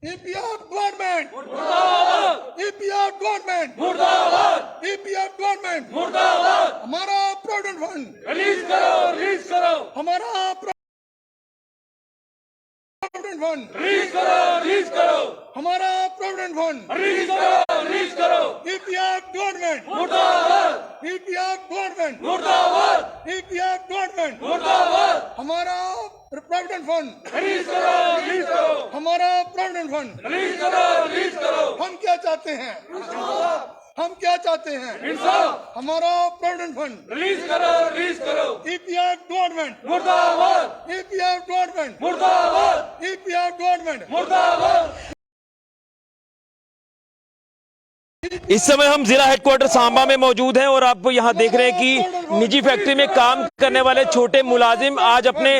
EPF government मुर्दाबाद, EPF government मुर्दाबाद, EPF government मुर्दाबाद। हमारा प्रोविडेंट फंड रिलीज करो, रिलीज करो, हमारा प्रोविडेंट फंड रिलीज करो, रिलीज करो, हमारा प्रोविडेंट फंड रिलीज करो, रिलीज करो। EPF गवर्नमेंट मुर्दाबाद, EPF गवर्नमेंट मुर्दाबाद, EPF गवर्नमेंट मुर्दाबाद। हमारा प्रोविडेंट फंड रिलीज करो, रिलीज करो, हमारा प्रोविडेंट फंड रिलीज करो, रिलीज करो। हम क्या चाहते हैं हम क्या चाहते हैं इंसाफ, हमारा प्रोविडेंट फंड रिलीज करो, रिलीज करो। EPF गवर्नमेंट मुर्दाबाद, EPF गवर्नमेंट मुर्दाबाद, EPF गवर्नमेंट मुर्दाबाद। इस समय हम जिला हेडक्वार्टर सांबा में मौजूद हैं और आप यहाँ देख रहे हैं कि निजी फैक्ट्री में काम करने वाले छोटे मुलाजिम आज अपने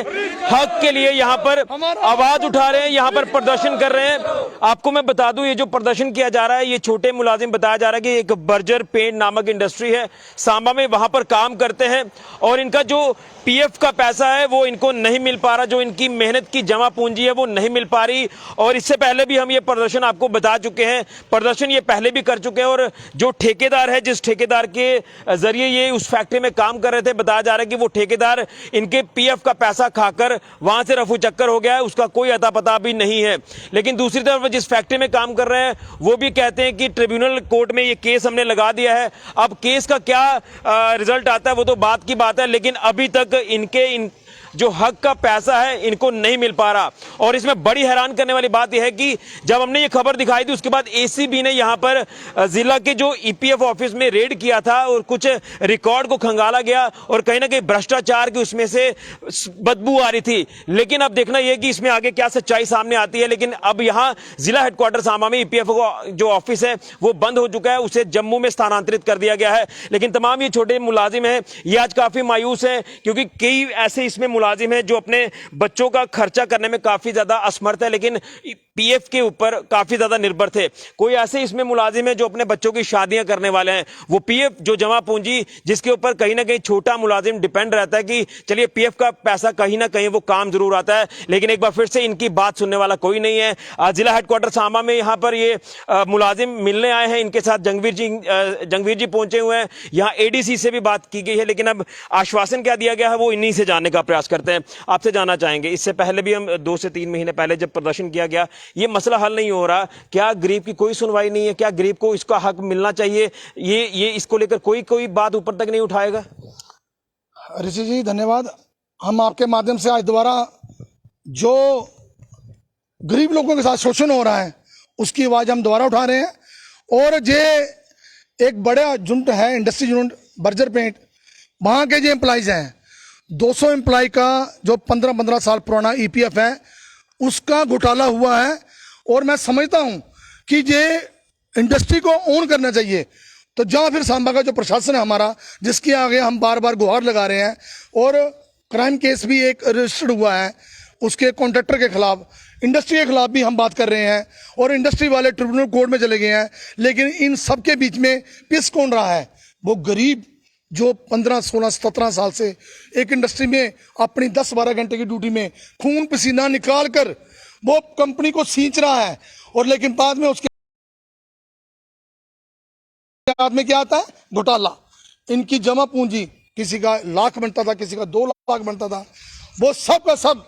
हक के लिए यहाँ पर आवाज उठा रहे हैं, यहाँ पर प्रदर्शन कर रहे हैं। आपको मैं बता दूं, ये जो प्रदर्शन किया जा रहा है, ये छोटे मुलाजिम बताया जा रहा है कि एक बर्जर पेंट नामक इंडस्ट्री है सांबा में, वहां पर काम करते हैं और इनका जो पीएफ का पैसा है वो इनको नहीं मिल पा रहा, जो इनकी मेहनत की जमा पूंजी है वो नहीं मिल पा रही। और इससे पहले भी हम ये प्रदर्शन आपको बता चुके हैं, प्रदर्शन ये पहले भी कर चुके हैं। और जो ठेकेदार है, जिस ठेकेदार के जरिए ये उस फैक्ट्री में काम कर रहे थे, बताया जा रहा है कि वो ठेकेदार इनके पीएफ का पैसा खाकर वहां से रफू चक्कर हो गया है, उसका कोई अता पता भी नहीं है। लेकिन दूसरी तरफ जिस फैक्ट्री में काम कर रहे हैं वो भी कहते हैं कि ट्रिब्यूनल कोर्ट में ये केस हमने लगा दिया है, अब केस का क्या रिजल्ट आता है वो तो बात की बात है, लेकिन अभी तक इनके जो हक का पैसा है इनको नहीं मिल पा रहा। और इसमें बड़ी हैरान करने वाली बात यह है कि जब हमने ये खबर दिखाई थी उसके बाद एसीबी ने यहां पर जिला के जो ईपीएफ ऑफिस में रेड किया था और कुछ रिकॉर्ड को खंगाला गया और कहीं ना कहीं भ्रष्टाचार की उसमें से बदबू आ रही थी। लेकिन अब देखना यह कि इसमें आगे क्या सच्चाई सामने आती है। लेकिन अब यहां जिला हेडक्वार्टर सांबा में ईपीएफ जो ऑफिस है वो बंद हो चुका है, उसे जम्मू में स्थानांतरित कर दिया गया है। लेकिन तमाम ये छोटे मुलाजिम हैं ये आज काफी मायूस हैं, क्योंकि कई ऐसे इसमें मुलाजिम है जो अपने बच्चों का खर्चा करने में काफी ज्यादा असमर्थ है, लेकिन पीएफ के ऊपर काफी ज्यादा निर्भर थे। कोई ऐसे इसमें मुलाजिम है जो अपने बच्चों की शादियां करने वाले हैं, वो पीएफ जो जमा पूंजी जिसके ऊपर कहीं ना कहीं छोटा मुलाजिम डिपेंड रहता है कि चलिए पीएफ का पैसा कहीं ना कहीं वो काम जरूर आता है। लेकिन एक बार फिर से इनकी बात सुनने वाला कोई नहीं है। जिला हेडक्वार्टर सांबा में यहाँ पर ये मुलाजिम मिलने आए हैं, इनके साथ जंगवीर जी पहुंचे हुए हैं। यहाँ एडीसी से भी बात की गई है, लेकिन अब आश्वासन क्या दिया गया है वो इन्हीं से जानने का प्रयास करते हैं। आपसे जानना चाहेंगे, इससे पहले भी हम 2 से 3 महीने पहले जब प्रदर्शन किया गया, ये मसला हल नहीं हो रहा, क्या गरीब की कोई सुनवाई नहीं है? क्या गरीब को इसका हक मिलना चाहिए? ये इसको लेकर कोई बात ऊपर तक नहीं उठाएगा? ऋषि जी धन्यवाद। हम आपके माध्यम से आज दोबारा जो गरीब लोगों के साथ शोषण हो रहा है उसकी आवाज हम दोबारा उठा रहे हैं। और जे एक बड़ा झुंड है इंडस्ट्री यूनिट बर्जर पेंट, वहां के जो एम्प्लॉइज हैं 200 एम्प्लॉय का जो 15-15 साल पुराना ईपीएफ है उसका घोटाला हुआ है। और मैं समझता हूं कि ये इंडस्ट्री को ओन करना चाहिए। तो जहां फिर सांबा का जो प्रशासन है हमारा, जिसके आगे हम बार बार गुहार लगा रहे हैं, और क्राइम केस भी एक रजिस्टर्ड हुआ है उसके कॉन्ट्रैक्टर के खिलाफ, इंडस्ट्री के खिलाफ भी हम बात कर रहे हैं, और इंडस्ट्री वाले ट्रिब्यूनल कोर्ट में चले गए हैं। लेकिन इन सब के बीच में पिस कौन रहा है? वो गरीब जो 15, 16, 17 साल से एक इंडस्ट्री में अपनी 10-12 घंटे की ड्यूटी में खून पसीना निकाल कर वो कंपनी को सींच रहा है, और लेकिन बाद में उसके हाथ में क्या आता है? घोटाला। इनकी जमा पूंजी किसी का 1 लाख बनता था, किसी का 2 लाख बनता था, वो सब का सब,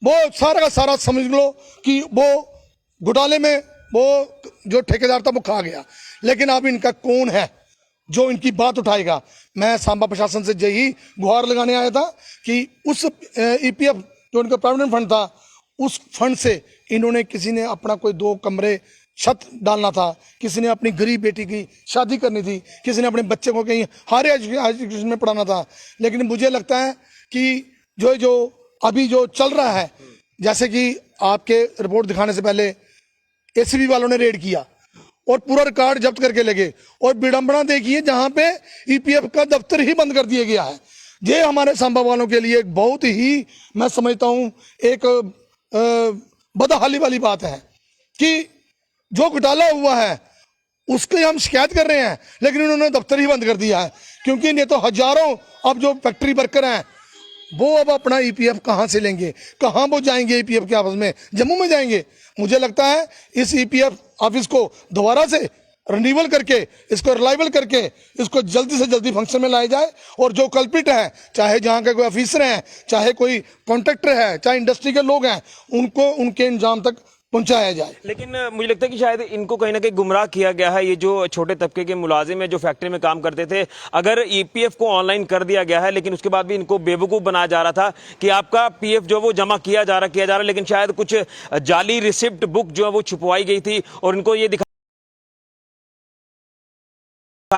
वो सारा का सारा समझ लो कि वो घोटाले में वो जो ठेकेदार था वो खा गया। लेकिन अब इनका कौन है जो इनकी बात उठाएगा? मैं सांबा प्रशासन से यही गुहार लगाने आया था कि उस ईपीएफ जो इनका प्रोविडेंट फंड था, उस फंड से इन्होंने, किसी ने अपना कोई 2 कमरे छत डालना था, किसी ने अपनी गरीब बेटी की शादी करनी थी, किसी ने अपने बच्चे को कहीं हायर एजुकेशन में पढ़ाना था। लेकिन मुझे लगता है कि जो अभी जो चल रहा है, जैसे कि आपके रिपोर्ट दिखाने से पहले एसीबी वालों ने रेड किया और पूरा रिकॉर्ड जब्त करके लगे, और विडंबना देखिए जहां पे ईपीएफ का दफ्तर ही बंद कर दिया गया है। ये हमारे सांबा वालों के लिए एक बहुत ही, मैं समझता हूं, एक बदहाली वाली बात है कि जो घोटाला हुआ है उसके हम शिकायत कर रहे हैं, लेकिन उन्होंने दफ्तर ही बंद कर दिया है। क्योंकि ये तो हजारों अब जो फैक्ट्री वर्कर हैं वो अब अपना ईपीएफ कहाँ से लेंगे, कहाँ वो जाएंगे ईपीएफ के ऑफिस में, जम्मू में जाएंगे। मुझे लगता है इस ईपीएफ ऑफिस को दोबारा से रिन्यूअल करके, इसको रिलायबल करके, इसको जल्दी से जल्दी फंक्शन में लाया जाए। और जो कल्पिट है, चाहे जहाँ के कोई ऑफिसर हैं, चाहे कोई कॉन्ट्रैक्टर है, चाहे इंडस्ट्री के लोग हैं, उनको उनके इंजाम तक पहुंचाया जाए। लेकिन मुझे लगता है कि शायद इनको कहीं ना कहीं गुमराह किया गया है। ये जो छोटे तबके के मुलाजिम है जो फैक्ट्री में काम करते थे, अगर ईपीएफ को ऑनलाइन कर दिया गया है, लेकिन उसके बाद भी इनको बेवकूफ़ बनाया जा रहा था कि आपका पीएफ जो वो जमा किया जा रहा, लेकिन शायद कुछ जाली रिसिप्ट बुक जो है वो छुपवाई गई थी और इनको ये दिखाया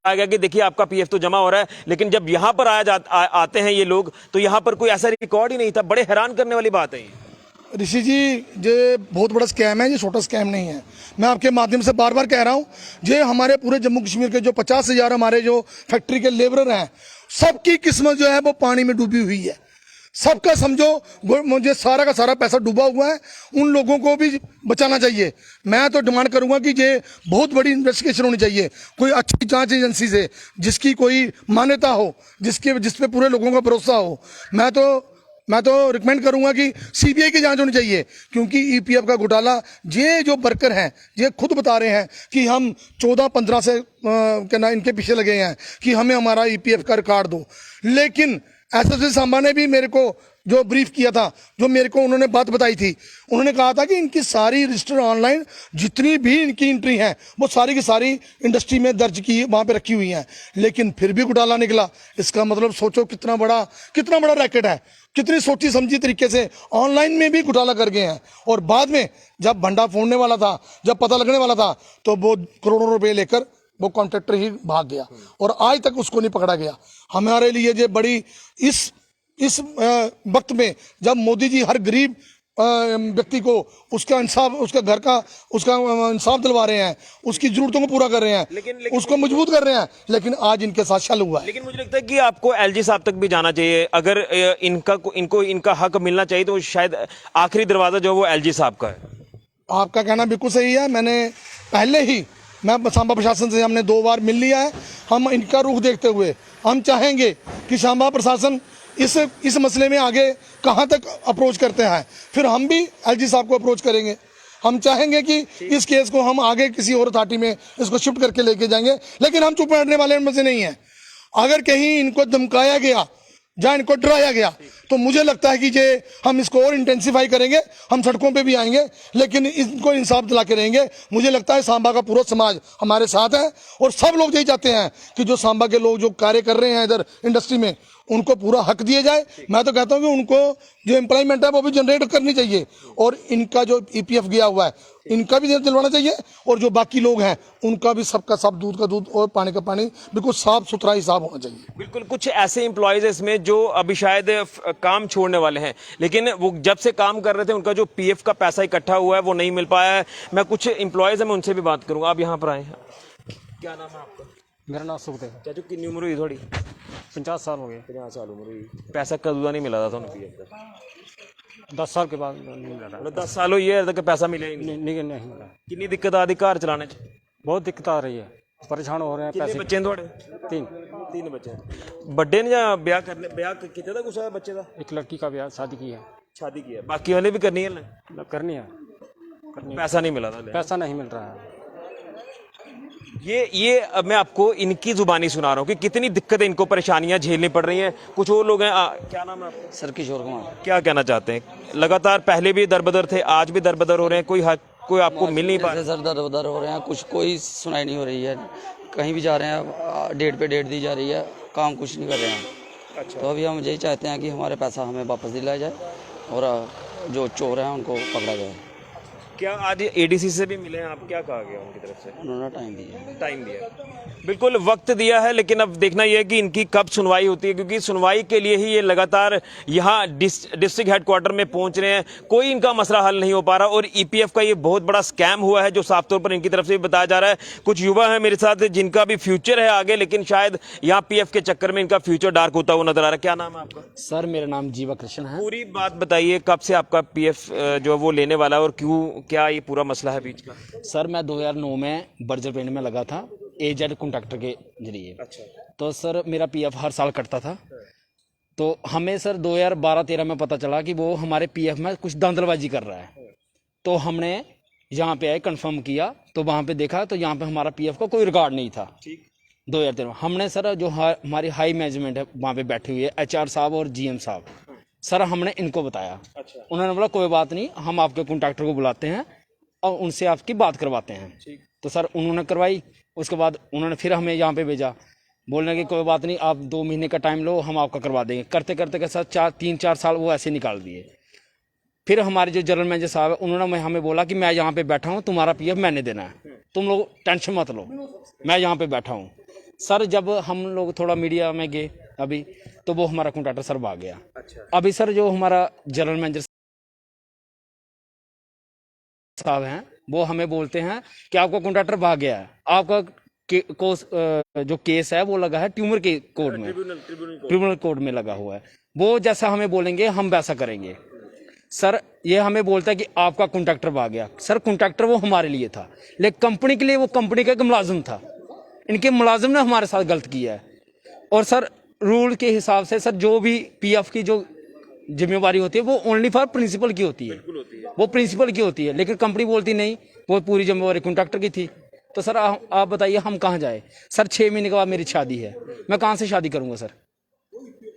गया कि देखिए आपका पीएफ तो जमा हो रहा है, लेकिन जब यहां पर आते हैं ये लोग, तो यहां पर कोई ऐसा रिकॉर्ड ही नहीं था। बड़े हैरान करने वाली बात है ये। ऋषि जी, ये बहुत बड़ा स्कैम है, ये छोटा स्कैम नहीं है। मैं आपके माध्यम से बार बार कह रहा हूँ, ये हमारे पूरे जम्मू कश्मीर के जो 50,000 हमारे जो फैक्ट्री के लेबरर हैं, सबकी किस्मत जो है वो पानी में डूबी हुई है। सबका समझो मुझे सारा का सारा पैसा डूबा हुआ है, उन लोगों को भी बचाना चाहिए। मैं तो डिमांड करूंगा कि ये बहुत बड़ी इन्वेस्टिगेशन होनी चाहिए, कोई अच्छी जांच एजेंसी से, जिसकी कोई मान्यता हो, जिस पे पूरे लोगों का भरोसा हो। मैं तो रिकमेंड करूंगा कि सीबीआई की जांच होनी चाहिए, क्योंकि ईपीएफ का घोटाला ये जो वर्कर हैं ये खुद बता रहे हैं कि हम 14-15 से कहना इनके पीछे लगे हैं कि हमें हमारा ईपीएफ का रिकॉर्ड दो। लेकिन एसएसपी सांबा ने भी मेरे को जो ब्रीफ किया था, जो मेरे को उन्होंने बात बताई थी, उन्होंने कहा था कि इनकी सारी रजिस्टर ऑनलाइन जितनी भी इनकी एंट्री है वो सारी की सारी इंडस्ट्री में दर्ज की वहां पे रखी हुई हैं, लेकिन फिर भी घोटाला निकला। इसका मतलब सोचो कितना बड़ा रैकेट है, कितनी सोची समझी तरीके से ऑनलाइन में भी घोटाला कर गए हैं। और बाद में जब भंडा फोड़ने वाला था, जब पता लगने वाला था, तो वो करोड़ों रुपए लेकर वो कॉन्ट्रैक्टर ही भाग गया और आज तक उसको नहीं पकड़ा गया। हमारे लिए ये बड़ी इस वक्त में जब मोदी जी हर गरीब व्यक्ति को उसका इंसाफ, उसका घर का उसका इंसाफ दिलवा रहे हैं, उसकी जरूरतों को पूरा कर रहे हैं, लेकिन उसको मजबूत कर रहे हैं, लेकिन आज इनके साथ छल हुआ है। लेकिन मुझे लगता है कि आपको एलजी साहब तक भी जाना चाहिए। अगर इनको इनका हक मिलना चाहिए तो शायद आखिरी दरवाजा जो वो एलजी साहब का है। आपका कहना बिल्कुल सही है। मैंने पहले ही सांबा प्रशासन से हमने 2 बार मिल लिया है। हम इनका रुख देखते हुए हम चाहेंगे कि सांबा प्रशासन इस मसले में आगे कहां तक अप्रोच करते हैं, फिर हम भी एलजी साहब को अप्रोच करेंगे। हम चाहेंगे कि इस केस को हम आगे किसी और अथॉरिटी में इसको शिफ्ट करके लेके जाएंगे, लेकिन हम चुप रहने वाले में से नहीं है। अगर कहीं इनको धमकाया गया या इनको डराया गया तो मुझे लगता है कि ये हम इसको और इंटेंसिफाई करेंगे, हम सड़कों पे भी आएंगे, लेकिन इनको इंसाफ दिला के रहेंगे। मुझे लगता है सांबा का पूरा समाज हमारे साथ है और सब लोग यही चाहते हैं कि जो सांबा के लोग जो कार्य कर रहे हैं इधर इंडस्ट्री में, उनको पूरा हक दिया जाए। मैं तो कहता हूं कि उनको जो एम्प्लॉयमेंट है वो भी जनरेट करनी चाहिए और इनका जो ईपीएफ गया हुआ है इनका भी दिलवाना चाहिए, और जो बाकी लोग हैं उनका भी सबका सब, दूध का दूध और पानी का पानी, बिल्कुल साफ सुथरा हिसाब होना चाहिए। बिल्कुल, कुछ ऐसे एम्प्लॉयज इसमें जो अभी शायद काम छोड़ने वाले हैं, लेकिन वो जब से काम कर रहे थे उनका जो पीएफ का पैसा इकट्ठा हुआ है वो नहीं मिल पाया है। मैं कुछ एम्प्लॉयज हैं, मैं उनसे भी बात करूंगा। आप यहाँ पर आए हैं, क्या नाम है आपका? मेरा नाम सुखदेव। चाचू कितनी उम्र हुई थोड़ी? 50 साल हो गए। 50 साल उम्र हुई। पैसा कदूदा नहीं मिला था पीएफ का? 10 साल के बाद नहीं मिल रहा। 10 साल हुई है तक पैसा मिले ही नहीं। नहीं मिला। कितनी दिक्कत आती घर चलाने च? बहुत दिक्कत आ रही है, परेशान हो रहे हैं। कितने बच्चे थोड़े? 3 बच्चे। बड्डे ने या ब्याह कितने तक उसा बच्चे का? एक लड़की का ब्याह शादी की है। शादी की है, बाकी वाले भी करनी है? करनी है। पैसा नहीं मिला था? पैसा नहीं मिल रहा है। ये अब मैं आपको इनकी जुबानी सुना रहा हूँ कि कितनी दिक्कतें इनको, परेशानियां झेलनी पड़ रही हैं। कुछ और लोग हैं। क्या नाम है आपका? सर किशोर कुमार। क्या कहना चाहते हैं? लगातार पहले भी दरबदर थे, आज भी दरबदर हो रहे हैं, कोई आपको मिल नहीं पा रहा? सर दरबदर हो रहे हैं, कुछ कोई सुनाई नहीं हो रही है। कहीं भी जा रहे हैं डेट पे डेट दी जा रही है, काम कुछ नहीं कर रहे हैं। अच्छा। तो अभी हम यही चाहते हैं कि हमारे पैसा हमें वापस दिलाया जाए और जो चोर हैं उनको पकड़ा जाए। क्या आज एडीसी से भी मिले हैं आप? क्या कहा गया उनकी तरफ से? उन्होंने टाइम दिया। बिल्कुल वक्त दिया है, लेकिन अब देखना यह है कि इनकी कब सुनवाई होती है, क्योंकि सुनवाई के लिए ही ये लगातार यहाँ डिस्ट्रिक्ट हेडक्वार्टर में पहुंच रहे हैं। कोई इनका मसला हल नहीं हो पा रहा और ईपीएफ का ये बहुत बड़ा स्कैम हुआ है जो साफ तौर पर इनकी तरफ से भी बताया जा रहा है। कुछ युवा है मेरे साथ जिनका भी फ्यूचर है आगे, लेकिन शायद यहाँ पीएफ के चक्कर में इनका फ्यूचर डार्क होता हुआ नजर आ रहा है। क्या नाम है आपका? सर मेरा नाम जीवा कृष्ण है। पूरी बात बताइए, कब से आपका पीएफ जो वो लेने वाला है और क्यों, क्या ये पूरा मसला है बीच का? सर मैं 2009 में बर्जर पेंट में लगा था एजेड कॉन्ट्रैक्टर के जरिए। अच्छा। तो सर मेरा पीएफ हर साल कटता था, तो हमें सर 2012-13 में पता चला कि वो हमारे पीएफ में कुछ धांधलबाजी कर रहा है। तो हमने यहाँ पे आए, कंफर्म किया, तो वहाँ पे देखा तो यहाँ पे हमारा पीएफ का कोई रिकॉर्ड नहीं था। 2013 में हमने सर जो हमारी हाई मैनेजमेंट है वहाँ पे बैठी हुई है, एचआर साहब और जीएम साहब, सर हमने इनको बताया। उन्होंने बोला कोई बात नहीं, हम आपके कॉन्ट्रैक्टर को बुलाते हैं और उनसे आपकी बात करवाते हैं। तो सर उन्होंने करवाई। उसके बाद उन्होंने फिर हमें यहाँ पे भेजा, बोलने की कोई बात नहीं, आप 2 महीने का टाइम लो, हम आपका करवा देंगे। करते करते के साथ 3-4 साल वो ऐसे निकाल दिए। फिर हमारे जो जनरल मैनेजर साहब है उन्होंने हमें बोला कि मैं यहाँ पे बैठा हूँ, तुम्हारा पीएफ मैंने देना है, तुम लोग टेंशन मत लो, मैं यहाँ पे बैठा हूँ। सर जब हम लोग थोड़ा मीडिया में गए अभी, तो वो हमारा कॉन्ट्रैक्टर सर भाग गया। अभी सर जो हमारा जनरल मैनेजर साहब हैं वो हमें बोलते हैं कि आपका कॉन्ट्रैक्टर भाग गया है, आपका जो केस है वो लगा है ट्यूमर के कोर्ट में, ट्रिब्यूनल कोर्ट में लगा हुआ है। वो जैसा हमें बोलेंगे हम वैसा करेंगे। सर ये हमें बोलता है कि आपका कॉन्ट्रैक्टर भाग गया। सर कॉन्ट्रैक्टर वो हमारे लिए था, लेकिन कंपनी के लिए वो कंपनी का एक मुलाजिम था। इनके मुलाजिम ने हमारे साथ गलत किया है। और सर रूल के हिसाब से सर जो भी पीएफ की जो जिम्मेवारी होती है वो ओनली फॉर प्रिंसिपल की होती है, वो प्रिंसिपल की होती है, लेकिन कंपनी बोलती नहीं, वो पूरी जिम्मेवारी कॉन्ट्रैक्टर की थी। तो सर आप बताइए हम कहाँ जाए। सर 6 महीने के बाद मेरी शादी है, मैं कहाँ से शादी करूँगा सर।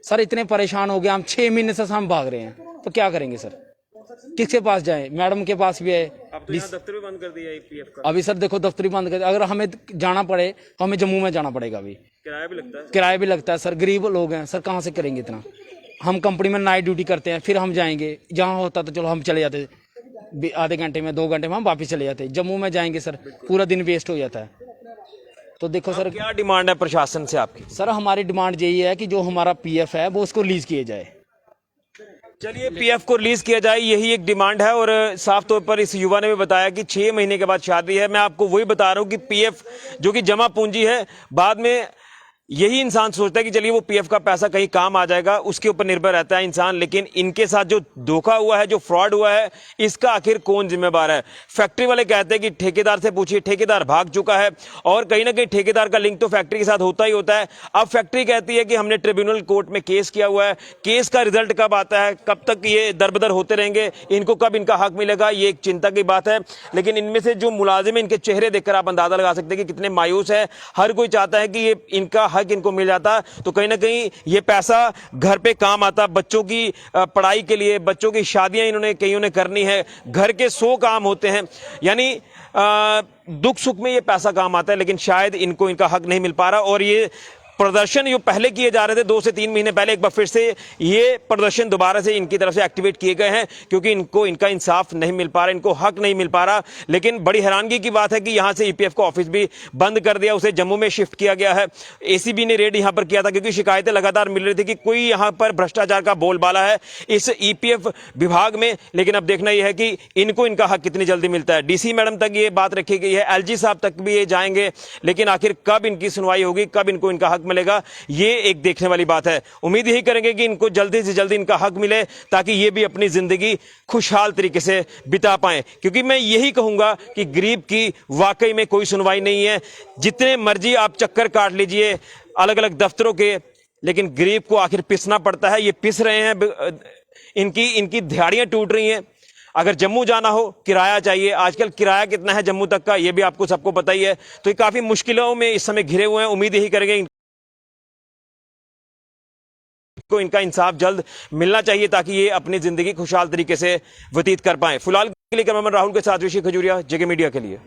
सर इतने परेशान हो गए हम, 6 महीने से हम भाग रहे हैं, तो क्या करेंगे सर, किसके पास जाएं। मैडम के पास भी है, दफ्तर भी बंद कर दिया पीएफ का। अभी सर देखो दफ्तर भी बंद कर दिया। अगर हमें जाना पड़े तो हमें जम्मू में जाना पड़ेगा। अभी किराया भी लगता है सर, गरीब लोग हैं सर, कहाँ से करेंगे इतना। हम कंपनी में नाइट ड्यूटी करते हैं, फिर हम जाएंगे, जहाँ होता तो चलो हम चले जाते, आधे घंटे में 2 घंटे में हम वापिस चले जाते। जम्मू में जाएंगे सर पूरा दिन वेस्ट हो जाता है। तो देखो सर क्या डिमांड है प्रशासन से आपकी? सर हमारी डिमांड यही है कि जो हमारा पीएफ है वो उसको रिलीज किया जाए। चलिए पीएफ को रिलीज किया जाए, यही एक डिमांड है। और साफ तौर पर इस युवा ने भी बताया कि 6 महीने के बाद शादी है। मैं आपको वही बता रहा हूं कि पीएफ जो कि जमा पूंजी है, बाद में यही इंसान सोचता है कि चलिए वो पीएफ का पैसा कहीं काम आ जाएगा, उसके ऊपर निर्भर रहता है इंसान। लेकिन इनके साथ जो धोखा हुआ है, जो फ्रॉड हुआ है, इसका आखिर कौन जिम्मेदार है? फैक्ट्री वाले कहते हैं कि ठेकेदार से पूछिए, ठेकेदार भाग चुका है। और कहीं ना कहीं ठेकेदार का लिंक तो फैक्ट्री के साथ होता ही होता है। अब फैक्ट्री कहती है कि हमने ट्रिब्यूनल कोर्ट में केस किया हुआ है, केस का रिजल्ट कब आता है, कब तक ये दरबदर होते रहेंगे, इनको कब इनका हक मिलेगा, ये एक चिंता की बात है। लेकिन इनमें से जो मुलाजिम, इनके चेहरे देखकर आप अंदाजा लगा सकते हैं कि कितने मायूस है। हर कोई चाहता है कि ये इनका हक इनको मिल जाता, तो कहीं ना कहीं ये पैसा घर पे काम आता, बच्चों की पढ़ाई के लिए, बच्चों की शादियां इन्होंने कईयों ने करनी है, घर के 100 काम होते हैं, यानी दुख सुख में ये पैसा काम आता है। लेकिन शायद इनको इनका हक नहीं मिल पा रहा। और ये प्रदर्शन जो पहले किए जा रहे थे 2 से 3 महीने पहले, एक बार फिर से ये प्रदर्शन दोबारा से इनकी तरफ से एक्टिवेट किए गए हैं, क्योंकि इनको इनका इंसाफ नहीं मिल पा रहा, इनको हक नहीं मिल पा रहा। लेकिन बड़ी हैरानगी की बात है कि यहां से ईपीएफ का ऑफिस भी बंद कर दिया, उसे जम्मू में शिफ्ट किया गया है। एसीबी ने रेड यहां पर किया था, क्योंकि शिकायतें लगातार मिल रही थी कि कोई यहां पर भ्रष्टाचार का बोलबाला है इस ईपीएफ विभाग में। लेकिन अब देखना यह है कि इनको इनका हक कितनी जल्दी मिलता है। डीसी मैडम तक ये बात रखी गई है, एलजी साहब तक भी ये जाएंगे, लेकिन आखिर कब इनकी सुनवाई होगी, कब इनको इनका हक मिलेगा, ये एक देखने वाली बात है। उम्मीद यही करेंगे कि इनको जल्दी से जल्दी इनका हक मिले, ताकि ये भी अपनी जिंदगी खुशहाल तरीके से बिता पाएं। क्योंकि मैं यही कहूंगा कि गरीब की वाकई में कोई सुनवाई नहीं है। जितने मर्जी आप चक्कर काट लीजिए अलग अलग दफ्तरों के, लेकिन गरीब को आखिर पिसना पड़ता है। ये पिस रहे हैं, इनकी दिहाड़ियां टूट रही हैं। अगर जम्मू जाना हो, किराया चाहिए। आजकल किराया कितना है जम्मू तक का, ये भी आपको सबको पता ही है। तो ये काफी मुश्किलों में इस समय घिरे हुए हैं। उम्मीद यही करेंगे को इनका इंसाफ जल्द मिलना चाहिए, ताकि ये अपनी जिंदगी खुशहाल तरीके से व्यतीत कर पाएं। फिलहाल के लिए कैमरामैन राहुल के साथ ऋषि खजूरिया, जेके मीडिया के लिए।